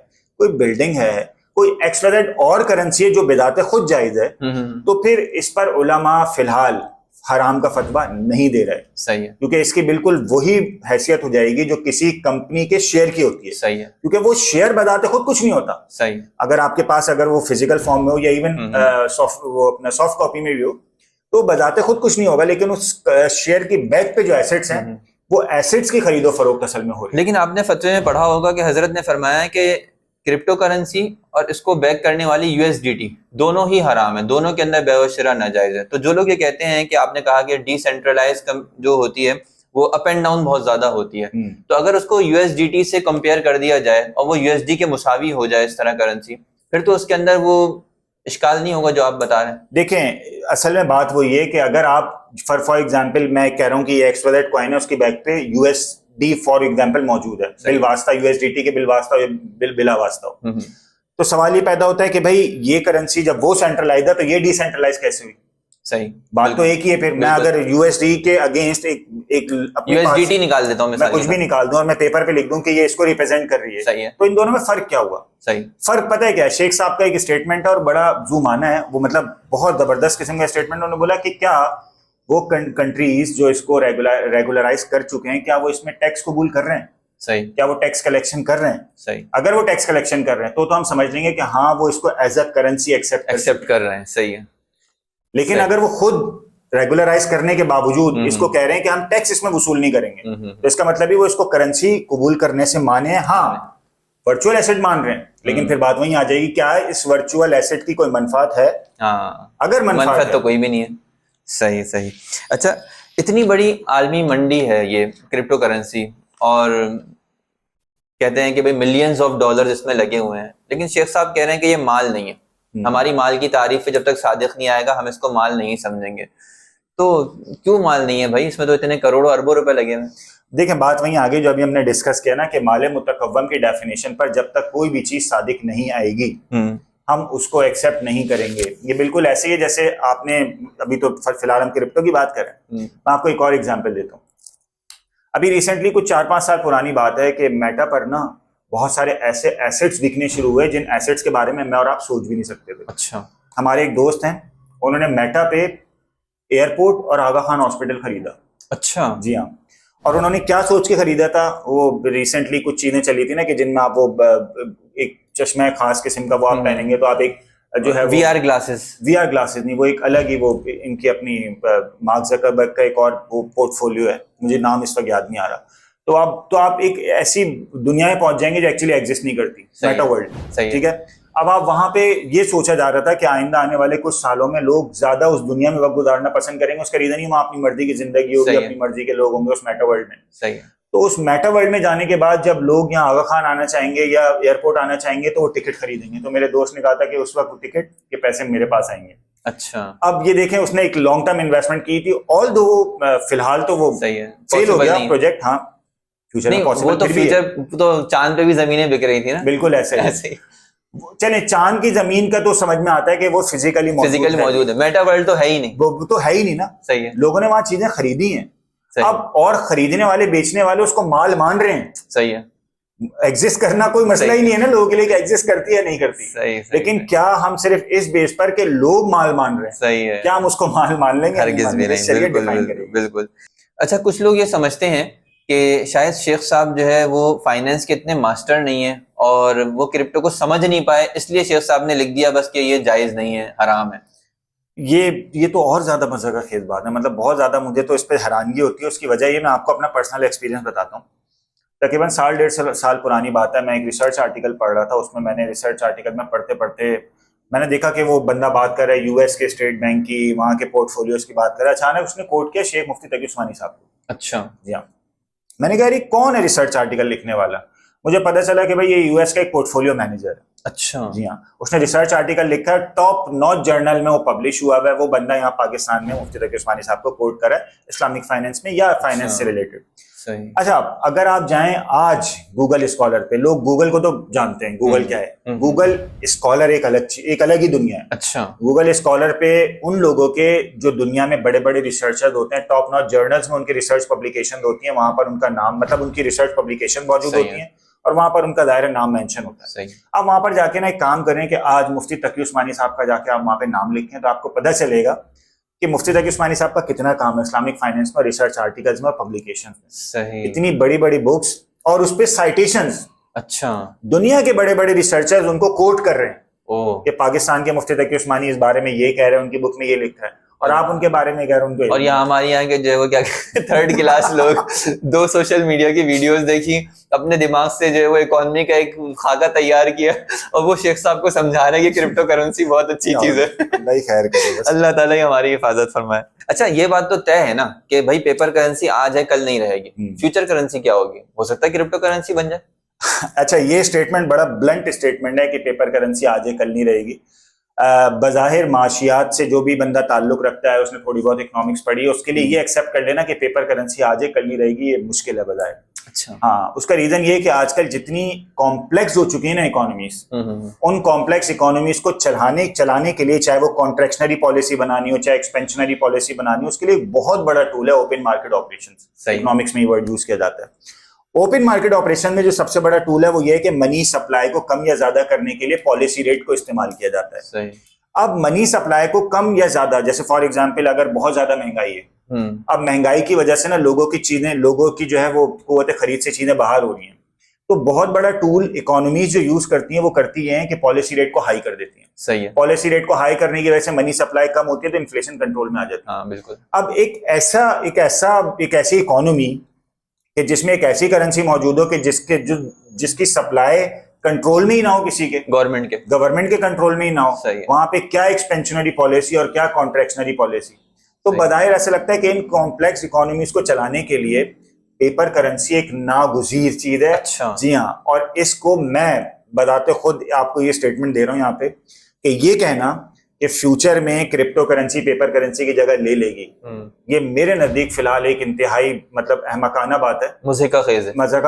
कोई बिल्डिंग है, कोई एक्सवाइजेड और करेंसी है जो बिदाते खुद जायज है, तो फिर इस पर उलमा फिलहाल हराम का फतवा नहीं दे रहे। सही है। क्योंकि इसकी बिल्कुल वही हैसियत हो जाएगी जो किसी कंपनी के शेयर की होती है। सही है। क्योंकि वो शेयर बताते खुद कुछ नहीं होता। सही। अगर आपके पास अगर वो फिजिकल फॉर्म में हो या इवन वो अपना सॉफ्ट कॉपी में भी हो, तो बताते खुद कुछ नहीं होगा, लेकिन उस शेयर की बैक पे जो एसेट्स हैं, वो एसेट्स की खरीदो फरोख्त असल में हो रही है। लेकिन आपने फतवे में पढ़ा होगा कि हजरत ने फरमाया है कि क्रिप्टो करेंसी और इसको बैक करने वाली यूएसडीटी दोनों ही हराम है, दोनों के अंदर बेव शरा नाजायज है। तो जो लोग ये कहते हैं कि आपने कहा कि डिसेंट्रलाइज जो होती है वो अप एंड डाउन बहुत ज्यादा होती है, तो अगर उसको यूएसडीटी से कंपेयर कर दिया जाए और वो यूएसडी के मुसावी हो जाए इस तरह करेंसी, फिर तो उसके अंदर वो इश्काल नहीं होगा जो आप बता रहे हैं? देखें, असल में बात वो ये कि अगर आप फॉर एग्जांपल मैं कह रहा हूँ कि XYZ कॉइन है, उसकी बैक पे USD फॉर एग्जांपल मौजूद है, बिल वास्ता USDT के बिल वास्ता बिला वास्ता हो, तो सवाल ये पैदा होता है कि भाई ये करेंसी जब वो सेंट्रलाइज है तो ये डिसेंट्रलाइज कैसे हुई? सही बात तो एक ही है। फिर मैं अगर USD के अगेंस्ट एक अपने USDT निकाल देता हूँ, मैं कुछ भी निकाल दूं और मैं पेपर पे लिख दूं कि ये इसको रिप्रेजेंट कर रही है, सही है, तो इन दोनों में फर्क क्या हुआ? सही फर्क पता है क्या है? शेख साहब का एक स्टेटमेंट है और बड़ा जूम आना है वो, मतलब बहुत जबरदस्त किस्म का स्टेटमेंट। उन्होंने बोला कि क्या वो कंट्रीज जो इसको रेगुलराइज कर चुके हैं, क्या वो इसमें टैक्स कबूल कर रहे हैं? सही। क्या वो टैक्स कलेक्शन कर रहे हैं? सही। अगर वो टैक्स कलेक्शन कर रहे हैं तो हम समझ लेंगे कि हाँ वो इसको एज अ करेंसी एक्सेप्ट कर रहे हैं, सही है। लेकिन अगर वो खुद रेगुलराइज करने के बावजूद इसको कह रहे हैं कि हम टैक्स इसमें वसूल नहीं करेंगे, तो इसका मतलब ही वो इसको करेंसी कबूल करने से माने हैं, हाँ वर्चुअल एसेट मान रहे हैं। लेकिन फिर बात वहीं आ जाएगी, क्या इस वर्चुअल एसेट की कोई मनफात है? हाँ, अगर मनफात तो कोई भी नहीं है। सही सही। अच्छा, इतनी बड़ी आलमी मंडी है ये क्रिप्टो करेंसी, और कहते हैं कि भाई मिलियंस ऑफ डॉलर्स इसमें लगे हुए हैं, लेकिन शेख साहब कह रहे हैं कि ये माल नहीं है, हमारी माल की तारीफ पे जब तक सादिक नहीं आएगा हम इसको माल नहीं समझेंगे। तो क्यों माल नहीं है भाई? इसमें तो इतने करोड़ों अरबों रुपए लगे हुए। देखें, बात वहीं आगे जो अभी हमने डिस्कस किया ना कि माले मुतकव्वम की डेफिनेशन पर जब तक कोई भी चीज सादिक नहीं आएगी हम उसको एक्सेप्ट नहीं करेंगे। ये बिल्कुल ऐसे ही है जैसे आपने अभी तो फिलहाल हम क्रिप्टो की बात करें, मैं आपको एक और एग्जांपल देता हूँ। अभी रिसेंटली कुछ 4-5 साल पुरानी बात है कि मेटा पर ना बहुत सारे ऐसे एसेट्स दिखने शुरू हुए जिन एसेट्स के बारे में मैं और आप सोच भी नहीं सकते थे। अच्छा। हमारे एक दोस्त हैं, उन्होंने मेटा पे एयरपोर्ट और आगा खान हॉस्पिटल खरीदा। अच्छा। जी हाँ। और उन्होंने क्या सोच के खरीदा था? वो रिसेंटली कुछ चीजें चली थी ना कि जिनमें आप वो एक चश्मा खास किस्म का वो आप पहनेंगे तो आप एक जो है VR ग्लासेस नहीं, वो एक अलग ही वो इनकी अपनी मार्क ज़करबर्ग का एक और वो पोर्टफोलियो है, मुझे नाम इस वक्त याद नहीं आ रहा। तो आप एक ऐसी दुनिया में पहुंच जाएंगे जो एक्चुअली एग्जिस्ट नहीं करती, मेटा वर्ल्ड। ठीक है। अब आप वहां पे ये सोचा जा रहा था कि आइंदा आने वाले कुछ सालों में लोग ज्यादा उस दुनिया में वक्त गुजारना पसंद करेंगे। उसका रीजन ही वहां अपनी मर्जी की जिंदगी होगी, अपनी मर्जी के लोग होंगे उस मेटा वर्ल्ड में। सही है। तो उस मेटा वर्ल्ड में जाने के बाद जब लोग यहाँ आगा खान आना चाहेंगे या एयरपोर्ट आना चाहेंगे तो वो टिकट खरीदेंगे। तो मेरे दोस्त ने कहा था कि उस वक्त टिकट के पैसे मेरे पास आएंगे। अच्छा। अब ये देखें, उसने एक लॉन्ग टर्म इन्वेस्टमेंट की थी, ऑल दो फिलहाल तो वो सही है, फेल हो गया प्रोजेक्ट। हाँ, फ्यूचर में पॉसिबल, वो तो फ्यूचर तो चांद पे भी जमीनें बिक रही थी ना। बिल्कुल ऐसे ही। चले, चांद की जमीन का तो समझ में आता है कि वो फिजिकली मौजूद है, मेटा वर्ल्ड तो है ही नहीं। वो तो है ही नहीं ना। सही है। लोगों ने वहां चीजें खरीदी हैं, अब और खरीदने वाले बेचने वाले उसको माल मान रहे हैं। सही है। एग्जिस्ट करना कोई मसला ही नहीं है ना लोगों के लिए कि एग्जिस्ट करती है नहीं करती। सही, लेकिन क्या हम सिर्फ इस बेस पर कि लोग माल मान रहे हैं, सही है, क्या हम उसको माल मान लेंगे? हरगिज़ भी नहीं। बिल्कुल। अच्छा, कुछ लोग ये समझते हैं कि शायद शेख साहब जो है वो फाइनेंस के इतने मास्टर नहीं है और वो क्रिप्टो को समझ नहीं पाए, इसलिए शेख साहब ने लिख दिया बस कि ये जायज नहीं है, हराम है। ये तो और ज्यादा मजे का खेल बात है, मतलब बहुत ज्यादा मुझे तो इस पर हैरानगी होती है। उसकी वजह ये, मैं आपको अपना पर्सनल एक्सपीरियंस बताता हूँ। तकरीबन 1.5 साल पुरानी बात है, मैं एक रिसर्च आर्टिकल पढ़ रहा था। उसमें मैंने रिसर्च आर्टिकल में पढ़ते पढ़ते मैंने देखा कि वो बंदा बात कर रहा है US के स्टेट बैंक की, वहां के पोर्टफोलियोज की बात कर रहा है। अचानक उसने कोट किया शेख मुफ्ती तकी उस्मानी साहब को। अच्छा। जी हाँ। मैंने कहा कौन है रिसर्च आर्टिकल लिखने वाला? मुझे पता चला कि भाई ये US का एक पोर्टफोलियो मैनेजर है। अच्छा। जी हाँ। उसने रिसर्च आर्टिकल लिखा है, टॉप नॉच जर्नल में वो पब्लिश हुआ है। वो बंदा यहाँ पाकिस्तान में मुफ्ती तकी उस्मानी साहब को कोट कर रहा है, इस्लामिक फाइनेंस में या फाइनेंस से रिलेटेड। अच्छा, अगर आप जाएं आज गूगल स्कॉलर पे, लोग गूगल को तो जानते हैं, गूगल क्या है? गूगल स्कॉलर एक अलग ही दुनिया है। अच्छा। गूगल स्कॉलर पे उन लोगों के जो दुनिया में बड़े बड़े रिसर्चर्स होते हैं, टॉप नॉच जर्नल्स में उनकी रिसर्च पब्लिकेशन होती है, वहां पर उनका नाम, मतलब उनकी रिसर्च पब्लिकेशन मौजूद होती है और वहां पर उनका दायरा नाम मेंशन होता है। आप वहां पर जाके ना एक काम करें कि आज मुफ्ती तकी उस्मानी साहब का जाके आप वहां पे नाम लिखें तो आपको पता चलेगा कि मुफ्ती तकी उस्मानी साहब का कितना काम है इस्लामिक फाइनेंस में, रिसर्च आर्टिकल्स में, पब्लिकेशन में। सही। इतनी बड़ी बड़ी बुक्स और उस पे साइटेशंस। अच्छा। दुनिया के बड़े बड़े रिसर्चर्स उनको कोट कर रहे हैं कि पाकिस्तान के मुफ्ती तकी उस्मानी इस बारे में ये कह रहे हैं, उनकी बुक में ये लिखा है, और आप उनके बारे में कह रहे हैं उनको। और यहाँ हमारे यहाँ के जो वो क्या थर्ड क्लास लोग 2 सोशल मीडिया की वीडियोस देखी, अपने दिमाग से जो है वो इकोनॉमी का एक खाका तैयार किया और वो शेख साहब को समझा रहे हैं कि क्रिप्टो करेंसी बहुत अच्छी चीज है। खैर करे, अल्लाह ताला ही हमारी हिफाजत फरमाए। अच्छा, ये बात तो तय है ना कि भाई पेपर करेंसी आज है कल नहीं रहेगी, फ्यूचर करेंसी क्या होगी? हो सकता है क्रिप्टो करेंसी बन जाए। अच्छा, ये स्टेटमेंट बड़ा ब्लंट स्टेटमेंट है कि पेपर करेंसी आज है कल नहीं रहेगी। बज़ाहिर माशियात से जो भी बंदा ताल्लुक रखता है, उसने थोड़ी बहुत इकोनॉमिक्स पढ़ी है, उसके लिए ये एक्सेप्ट कर लेना कि पेपर करेंसी आज है कल नहीं रहेगी, ये मुश्किल है बज़ाहिर। अच्छा। हाँ, उसका रीजन ये है कि आजकल जितनी कॉम्प्लेक्स हो चुकी है ना इकोनॉमीज, उन कॉम्प्लेक्स इकोनॉमीज को चलाने के लिए, चाहे वो कॉन्ट्रैक्शनरी पॉलिसी बनानी हो, चाहे एक्सपेंशनरी पॉलिसी बनानी हो, उसके लिए एक बहुत बड़ा टूल है ओपन मार्केट ऑपरेशंस। इकोनॉमिक्स में ये वर्ड यूज किया जाता है। ओपन मार्केट ऑपरेशन में जो सबसे बड़ा टूल है वो ये है कि मनी सप्लाई को कम या ज्यादा करने के लिए पॉलिसी रेट को इस्तेमाल किया जाता है। सही। अब मनी सप्लाई को कम या ज्यादा, जैसे फॉर एग्जांपल अगर बहुत ज्यादा महंगाई है, अब महंगाई की वजह से ना लोगों की जो है वो कुव्वत खरीद से चीजें बाहर हो रही हैं, तो बहुत बड़ा टूल इकोनॉमीज जो यूज करती हैं वो करती हैं कि पॉलिसी रेट को हाई कर देती हैं। सही है। पॉलिसी रेट को हाई करने की वजह से मनी सप्लाई कम होती है तो इन्फ्लेशन कंट्रोल में आ जाती है। हाँ बिल्कुल। अब एक ऐसी इकोनॉमी कि जिसमें एक ऐसी करेंसी मौजूद हो कि जिसकी सप्लाई कंट्रोल में ही ना हो, किसी के गवर्नमेंट के कंट्रोल में ही ना हो, वहां पे क्या एक्सपेंशनरी पॉलिसी और क्या कॉन्ट्रैक्शनरी पॉलिसी। तो बज़ाहिर ऐसा लगता है कि इन कॉम्प्लेक्स इकोनॉमीज को चलाने के लिए पेपर करेंसी एक नागुज़ीर चीज है। अच्छा। जी हाँ, और इसको मैं बताते खुद आपको ये स्टेटमेंट दे रहा हूं यहाँ पे कि ये कहना कि फ्यूचर में क्रिप्टो करेंसी पेपर करेंसी की जगह ले लेगी, ये मेरे नजदीक फिलहाल एक इंतहाई मतलब अहमकाना बात है, मजे का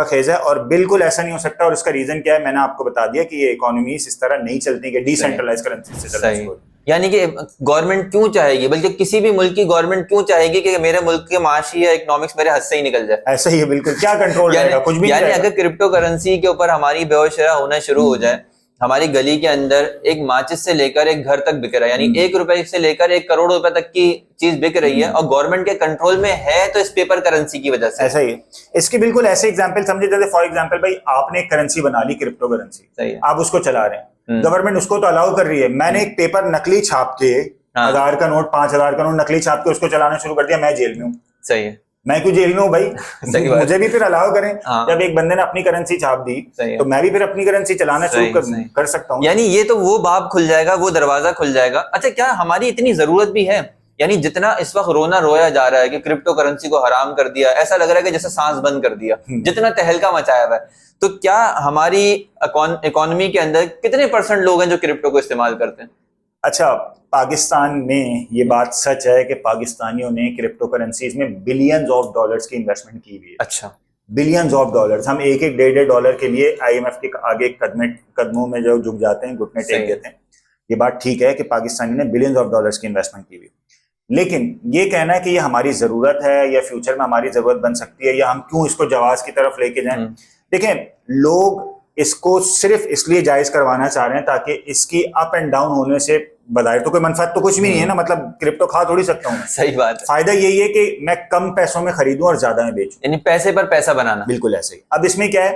खेज है। और बिल्कुल ऐसा नहीं हो सकता। और इसका रीजन क्या है, मैंने आपको बता दिया कि ये इकोनॉमीज इस तरह नहीं चलती कि डिसेंट्रलाइज करेंसी से चलती। यानी कि गवर्नमेंट क्यों चाहेगी, बल्कि किसी भी मुल्क की गवर्नमेंट क्यों चाहेगी कि मेरे मुल्क के माशी या इकोनॉमिक्स मेरे हाथ से ही निकल जाए। ऐसा ही है, बिल्कुल। क्या कंट्रोल रहेगा, कुछ भी। यानी अगर क्रिप्टो करेंसी के ऊपर हमारी बेहोशरा होना शुरू हो जाए, हमारी गली के अंदर एक माचिस से लेकर एक घर तक बिक रहा है, यानी 1 रुपए से लेकर 1 करोड़ रुपए तक की चीज बिक रही है और गवर्नमेंट के कंट्रोल में है, तो इस पेपर करेंसी की वजह से। ऐसा ही है। इसके बिल्कुल ऐसे एग्जांपल समझे, जैसे फॉर एग्जांपल भाई आपने एक करेंसी बना ली, क्रिप्टो करेंसी, आप उसको चला रहे हैं, गवर्नमेंट उसको तो अलाउ कर रही है। मैंने एक पेपर नकली छाप के 1000 का नोट, 5000 का नोट नकली छाप के उसको चलाना शुरू कर दिया, मैं जेल में हूँ। सही है। मैं क्यों जेल में हूँ भाई? मुझे भी फिर अलाउ करें। जब एक बंदे ने अपनी करेंसी छाप दी तो मैं भी फिर अपनी करेंसी चलाना शुरू कर सकता हूँ। यानी ये तो वो बाब खुल जाएगा, वो दरवाजा खुल जाएगा। अच्छा, क्या हमारी इतनी जरूरत भी है? यानी जितना इस वक्त रोना रोया जा रहा है कि क्रिप्टो करेंसी को हराम कर दिया, ऐसा लग रहा है कि जैसे सांस बंद कर दिया, जितना तहलका मचाया हुआ है, तो क्या हमारी इकोनॉमी के अंदर कितने % लोग हैं जो क्रिप्टो को इस्तेमाल करते हैं? अच्छा, पाकिस्तान में ये बात सच है कि पाकिस्तानियों ने क्रिप्टो करेंसीज में बिलियंस ऑफ डॉलर्स की इन्वेस्टमेंट की हुई है। अच्छा, बिलियंस ऑफ डॉलर्स। हम एक डेढ़ डॉलर के लिए IMF के आगे कदमों में जो झुक जाते हैं, घुटने टेक देते हैं। ये बात ठीक है कि पाकिस्तानी ने बिलियंस ऑफ डॉलर्स की इन्वेस्टमेंट की हुई, लेकिन ये कहना कि ये हमारी जरूरत है या फ्यूचर में हमारी जरूरत बन सकती है या हम क्यों इसको जवाज की तरफ लेके जाएं। देखें, लोग इसको सिर्फ इसलिए जायज करवाना चाह रहे हैं ताकि इसकी अप एंड डाउन होने से बजाय तो कोई मनफात तो कुछ भी नहीं है ना, मतलब क्रिप्टो खा थोड़ी सकता हूँ। सही बात है। फायदा यही है कि मैं कम पैसों में खरीदूं और ज्यादा में बेचूं, यानी पैसे पर पैसा बनाना। बिल्कुल ऐसे ही। अब इसमें क्या है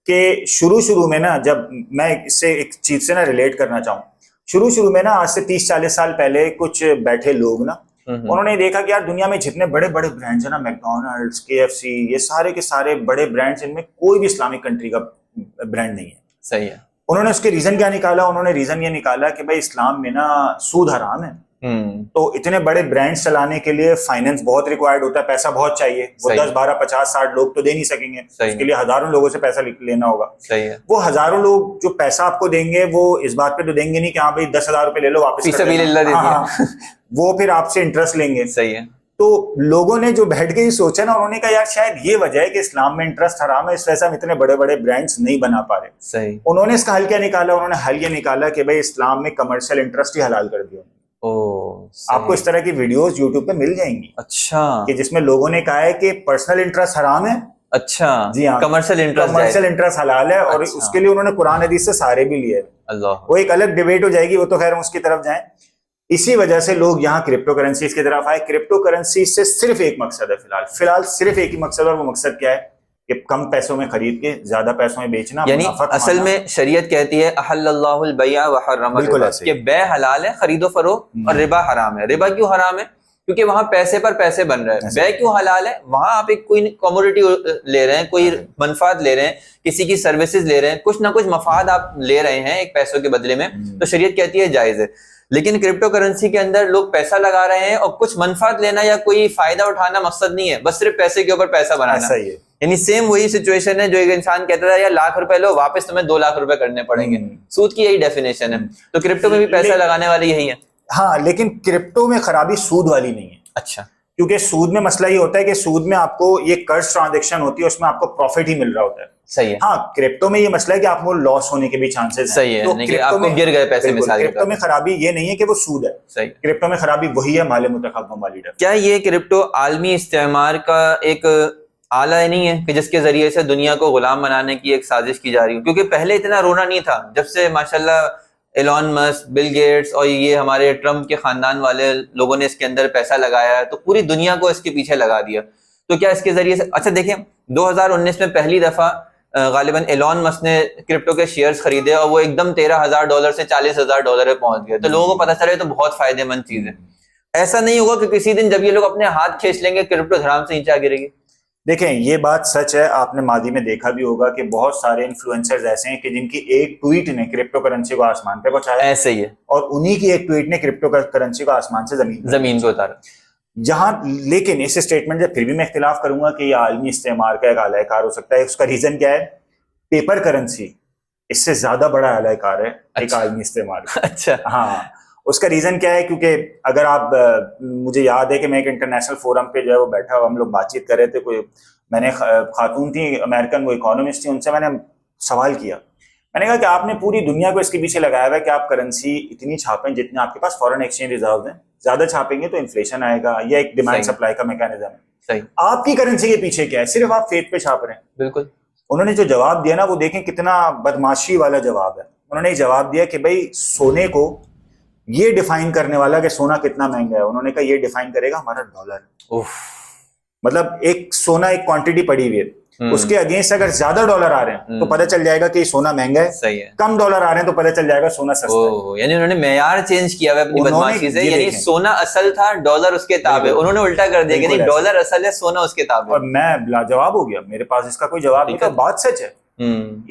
कि शुरू में ना, जब मैं इससे एक चीज से ना रिलेट करना चाहूँ, शुरू में ना आज से 30-40 साल पहले कुछ बैठे लोग ना, उन्होंने देखा कि यार दुनिया में जितने बड़े बड़े ब्रांड्स है ना, मैकडॉनल्ड्स, KFC, ये सारे के सारे बड़े ब्रांड्स, इनमें कोई भी इस्लामिक कंट्री का ब्रांड नहीं है। सही है। उन्होंने उसके रीजन क्या निकाला? उन्होंने रीजन ये निकाला कि भाई इस्लाम में ना सूद हराम है, तो इतने बड़े ब्रांड्स चलाने के लिए फाइनेंस बहुत रिक्वायर्ड होता है, पैसा बहुत चाहिए। वो 10, 12, 50, 60 लोग तो दे नहीं सकेंगे, उसके लिए हजारों लोगों से पैसा लेना होगा। सही है। वो हजारों लोग जो पैसा आपको देंगे वो इस बात पे तो देंगे नहीं कि हाँ भाई 10,000 रुपए ले लो वापस कर देना। वो फिर आपसे इंटरेस्ट लेंगे। सही है। तो लोगों ने जो बैठ के ही सोचा ना, उन्होंने कहा यार शायद ये वजह है कि इस्लाम में इंटरेस्ट हराम है, इस वजह से हम इतने बड़े बड़े ब्रांड्स नहीं बना पा रहे। सही। उन्होंने इसका हल क्या निकाला? उन्होंने हल ये निकाला कि भाई इस्लाम में कमर्शियल इंटरेस्ट ही हलाल कर दिया। आपको इस तरह की वीडियोस यूट्यूब पे मिल जाएंगी। अच्छा, कि जिसमें लोगों ने कहा है कि पर्सनल इंटरेस्ट हराम है। अच्छा, जी हाँ, कमर्शियल इंटरेस्ट हलाल है। और उसके लिए उन्होंने कुरान हदीस से सारे भी लिए। अल्लाह, वो एक अलग डिबेट हो जाएगी, वो तो खैर हम उसकी तरफ जाएं। इसी वजह से लोग यहाँ क्रिप्टो करेंसीज की तरफ आए। क्रिप्टो करेंसी से सिर्फ एक मकसद है, फिलहाल सिर्फ एक ही मकसद है, और वो मकसद क्या है कि कम पैसों में खरीद के ज्यादा पैसों में बेचना। यानी असल में शरीयत कहती है अहल्लल्लाहुल बैअ व हर्रम रिबा, कि बै हलाल है, खरीदो फरोख्त, और रिबा हराम है। रिबा क्यों हराम है? क्योंकि वहां पैसे पर पैसे बन रहे हैं। बै क्यों हलाल है? वहां आप एक कोई कमोडिटी ले रहे हैं, कोई मनफात ले रहे हैं, किसी की सर्विसेज ले रहे हैं, कुछ ना कुछ मफाद आप ले रहे हैं एक पैसों के बदले में, तो शरीयत कहती है जायज है। लेकिन क्रिप्टो करेंसी के अंदर लोग पैसा लगा रहे हैं और कुछ मनफात लेना या कोई फायदा उठाना मकसद नहीं है, बस सिर्फ पैसे के ऊपर पैसा बनाना। ऐसा ही है। यानी सेम वही सिचुएशन है जो एक इंसान कहता था यार लाख रुपए लो, वापस तुम्हें 2 लाख रुपए करने पड़ेंगे। सूद की यही डेफिनेशन है। तो क्रिप्टो में भी पैसा लगाने वाले यही है। हाँ, लेकिन क्रिप्टो में खराबी सूद वाली नहीं है। अच्छा। क्योंकि सूद में मसला ये होता है कि सूद में आपको ये कर्ज ट्रांजैक्शन होती है, उसमें आपको प्रॉफिट ही मिल रहा होता है। सही है। हाँ, क्रिप्टो में ये मसला है कि आपको लॉस होने के भी चांसेस हैं। सही है, तो कि आपको गिर गए पैसे मिसाल के क्रिप्टो में खराबी ये नहीं है कि वो सूद है। सही। क्रिप्टो में खराबी वही है माले मुतखब वाली डर। क्या ये क्रिप्टो आलमी इस्तेमार का एक आला नहीं है कि जिसके जरिए से दुनिया को गुलाम बनाने की एक साजिश की जा रही है? क्योंकि पहले इतना रोना नहीं था, जब से माशाल्लाह एलॉन मस्क, बिल गेट्स और ये हमारे ट्रम्प के खानदान वाले लोगों ने इसके अंदर पैसा लगाया है तो पूरी दुनिया को इसके पीछे लगा दिया। तो क्या इसके जरिए से, अच्छा देखें 2019 में पहली दफा गालिबन एलॉन मस्क ने क्रिप्टो के शेयर्स खरीदे और वो एकदम $13,000 से $40,000 पे पहुंच गए। तो लोगों को पता चले तो बहुत फायदेमंद चीज है। ऐसा नहीं होगा कि किसी दिन जब ये लोग अपने हाथ खींच लेंगे क्रिप्टो धड़ाम से नीचे आ गिरेगी? देखें, ये बात सच है। आपने मादी में देखा भी होगा कि बहुत सारे इन्फ्लुएंसर्स ऐसे हैं कि जिनकी एक ट्वीट ने क्रिप्टो करेंसी को आसमान पे पहुंचाया। ऐसे ही है। और उन्हीं की एक ट्वीट ने क्रिप्टो करेंसी को आसमान से जमीन पे उतारा। जहां, लेकिन इस स्टेटमेंट से फिर भी मैं इख्तिलाफ करूंगा कि यह आलमी इस्तेमाल का एक आलाकार हो सकता है। उसका रीजन क्या है? पेपर करेंसी इससे ज्यादा बड़ा आलाकार है एक आलमी इस्तेमाल। अच्छा। हाँ, उसका रीजन क्या है? क्योंकि अगर आप मुझे याद है कि मैं एक इंटरनेशनल फोरम पे जो है वो बैठा हुआ, हम लोग बातचीत कर रहे थे। कोई मैंने खातून थी अमेरिकन, वो इकोनॉमिस्ट थी, उनसे मैंने सवाल किया। मैंने कहा कि आपने पूरी दुनिया को इसके पीछे लगाया हुआ है कि आप करेंसी इतनी छापें जितने आपके पास फॉरेन एक्सचेंज रिजर्व हैं। ज्यादा छापेंगे तो इन्फ्लेशन आएगा, या एक डिमांड सप्लाई का मैकेनिज्म है। सही। आपकी करेंसी के पीछे क्या है? सिर्फ आप फेथ पे छाप रहे हैं। बिल्कुल। उन्होंने जो जवाब दिया ना, वो देखें कितना बदमाशी वाला जवाब है। उन्होंने जवाब दिया कि भाई सोने को ये डिफाइन करने वाला कि सोना कितना महंगा है, उन्होंने कहा ये डिफाइन करेगा हमारा डॉलर। मतलब एक सोना एक क्वांटिटी पड़ी हुई है, उसके अगेंस्ट अगर ज्यादा डॉलर आ रहे हैं तो पता चल जाएगा कि सोना महंगा है। सही है। कम डॉलर आ रहे हैं तो पता चल जाएगा सोना सस्ता है। यानी उन्होंने मेयार चेंज किया है अपनी बदमाशी से। यानी सोना असल था, डॉलर उसके ताबे। उन्होंने उल्टा कर दिया कि नहीं, डॉलर असल है, सोना उसके ताबे। और मैं लाजवाब हो गया, मेरे पास इसका कोई जवाब नहीं था। बात सच है।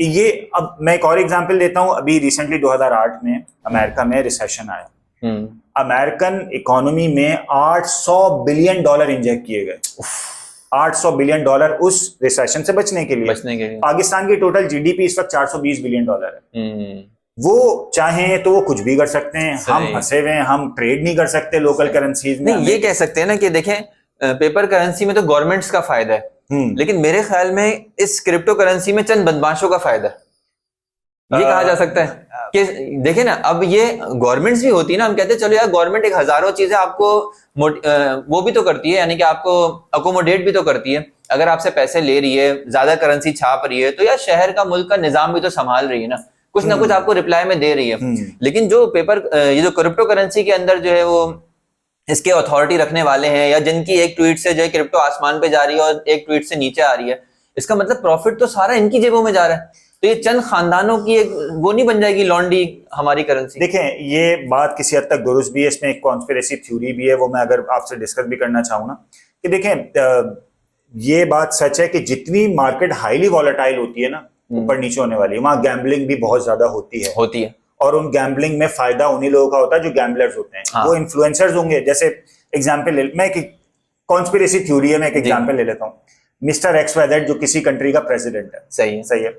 ये अब मैं एक और एग्जांपल देता हूं। अभी रिसेंटली 2008 में अमेरिका में रिसेशन आया। अमेरिकन इकोनॉमी में $800 बिलियन इंजेक्ट किए गए। $800 बिलियन उस रिसेशन से बचने के लिए। पाकिस्तान की टोटल जीडीपी इस वक्त $420 बिलियन है। वो चाहें तो वो कुछ भी कर सकते हैं। हम फंसे हुए हैं, हम ट्रेड नहीं कर सकते लोकल करेंसीज में। नहीं, ये कह सकते हैं ना कि देखें पेपर करेंसी में तो गवर्नमेंट्स का फायदा है, लेकिन मेरे ख्याल में इस क्रिप्टो करेंसी में चंद बदमाशों का फायदा है। ये कहा जा सकता है कि देखें ना, अब ये गवर्नमेंट्स भी होती है ना, हम कहते हैं चलो यार गवर्नमेंट एक हजारों चीजें आपको वो भी तो करती है, यानी कि आपको अकोमोडेट भी तो करती है। अगर आपसे पैसे ले रही है, ज्यादा करेंसी छाप रही है, तो यार शहर का, मुल्क का निजाम भी तो संभाल रही है ना, कुछ ना कुछ आपको रिप्लाई में दे रही है। लेकिन जो ये जो क्रिप्टो करेंसी के अंदर जो है वो इसके अथॉरिटी रखने वाले हैं, या जिनकी एक ट्वीट से जो है क्रिप्टो आसमान पे जा रही है और एक ट्वीट से नीचे आ रही है, इसका मतलब प्रॉफिट तो सारा इनकी जेबों में जा रहा है। तो ये चंद खानदानों की एक वो नहीं बन जाएगी लॉन्डी हमारी करेंसी? देखें, ये बात किसी हद तक दुरुस्त भी है, इसमें एक कॉन्स्पिरेसी थ्योरी भी है, वो मैं अगर आपसे डिस्कस भी करना चाहूँ ना, कि देखें ये बात सच है कि जितनी मार्केट हाईली वॉलेटाइल होती है ना, ऊपर नीचे होने वाली है, वहां गैम्बलिंग भी बहुत ज्यादा होती है। और उन गैम्बलिंग में फायदा उन्हीं लोगों का होता है जो गैम्बलर्स होते हैं। हाँ। वो इन्फ्लुएंसर्स होंगे। जैसे एग्जाम्पल मैं एक कॉन्स्पिरेसी थ्योरी है, मैं एक एग्जाम्पल ले लेता हूँ। मिस्टर XYZ जो किसी कंट्री का प्रेसिडेंट है, सही है,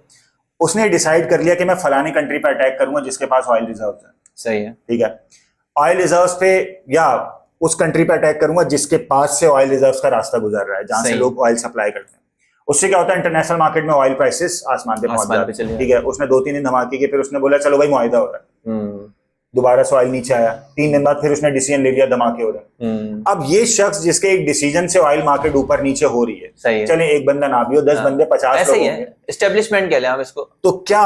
उसने डिसाइड कर लिया कि मैं फलाने कंट्री पर अटैक करूंगा जिसके पास ऑयल रिजर्व है। सही है, ठीक है। ऑयल रिजर्व पे, या उस कंट्री पे अटैक करूंगा जिसके पास से ऑयल रिजर्व का रास्ता गुजर रहा है, जहां से लोग ऑयल सप्लाई करते हैं। उससे क्या होता है, इंटरनेशनल मार्केट में ऑयल प्राइसेस आसमान पे पहुंच जाते हैं। ठीक है। उसने 2-3 दिन धमाके किए, फिर उसने बोला चलो भाई मुआहिदा हो रहा है। दोबारा से ऑयल नीचे आया। 3 दिन बाद फिर उसने डिसीजन ले लिया, धमाके हो रहे हैं। अब ये शख्स जिसके एक डिसीजन से ऑयल मार्केट ऊपर नीचे हो रही है, चले एक बंदा ना भी हो, 10 बंदे 50 लोग होंगे, एस्टेब्लिशमेंट कह लें हम इसको, तो क्या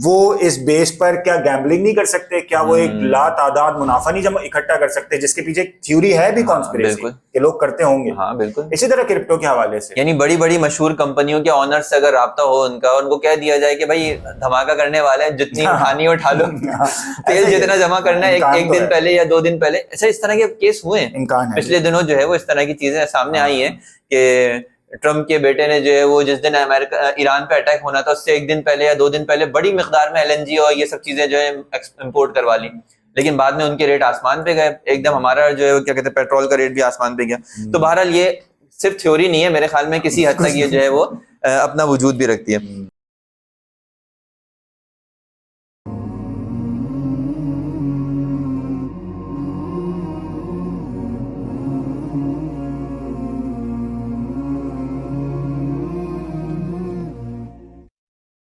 वो इस बेस पर क्या गैम्बलिंग नहीं कर सकते? क्या वो एक ला तादाद मुनाफा नहीं जमा इकट्ठा कर सकते, जिसके पीछे थ्योरी है भी कॉन्स्पिरेसी के लोग करते होंगे? हाँ बिल्कुल। इसी तरह क्रिप्टो के हवाले से, यानी बड़ी बड़ी मशहूर कंपनियों के ऑनर से अगर राब्ता हो उनका, उनको कह दिया जाए कि भाई धमाका करने वाला है, जितनी उठानी उठा लो, तेल जितना जमा करना है, एक दिन पहले या 2 दिन पहले। ऐसा इस तरह के केस हुए हैं पिछले दिनों, जो है वो इस तरह की चीजें सामने आई हैं कि ट्रम्प के बेटे ने जो है वो जिस दिन ईरान पे अटैक होना था उससे 1 दिन पहले या 2 दिन पहले बड़ी मिकदार में LNG और ये सब चीजें जो है इंपोर्ट करवा ली। लेकिन बाद में उनके रेट आसमान पे गए, एकदम हमारा जो है क्या कहते हैं पेट्रोल का रेट भी आसमान पे गया। तो बहरहाल ये सिर्फ थ्योरी नहीं है, मेरे ख्याल में किसी हद तक ये जो है वो अपना वजूद भी रखती है।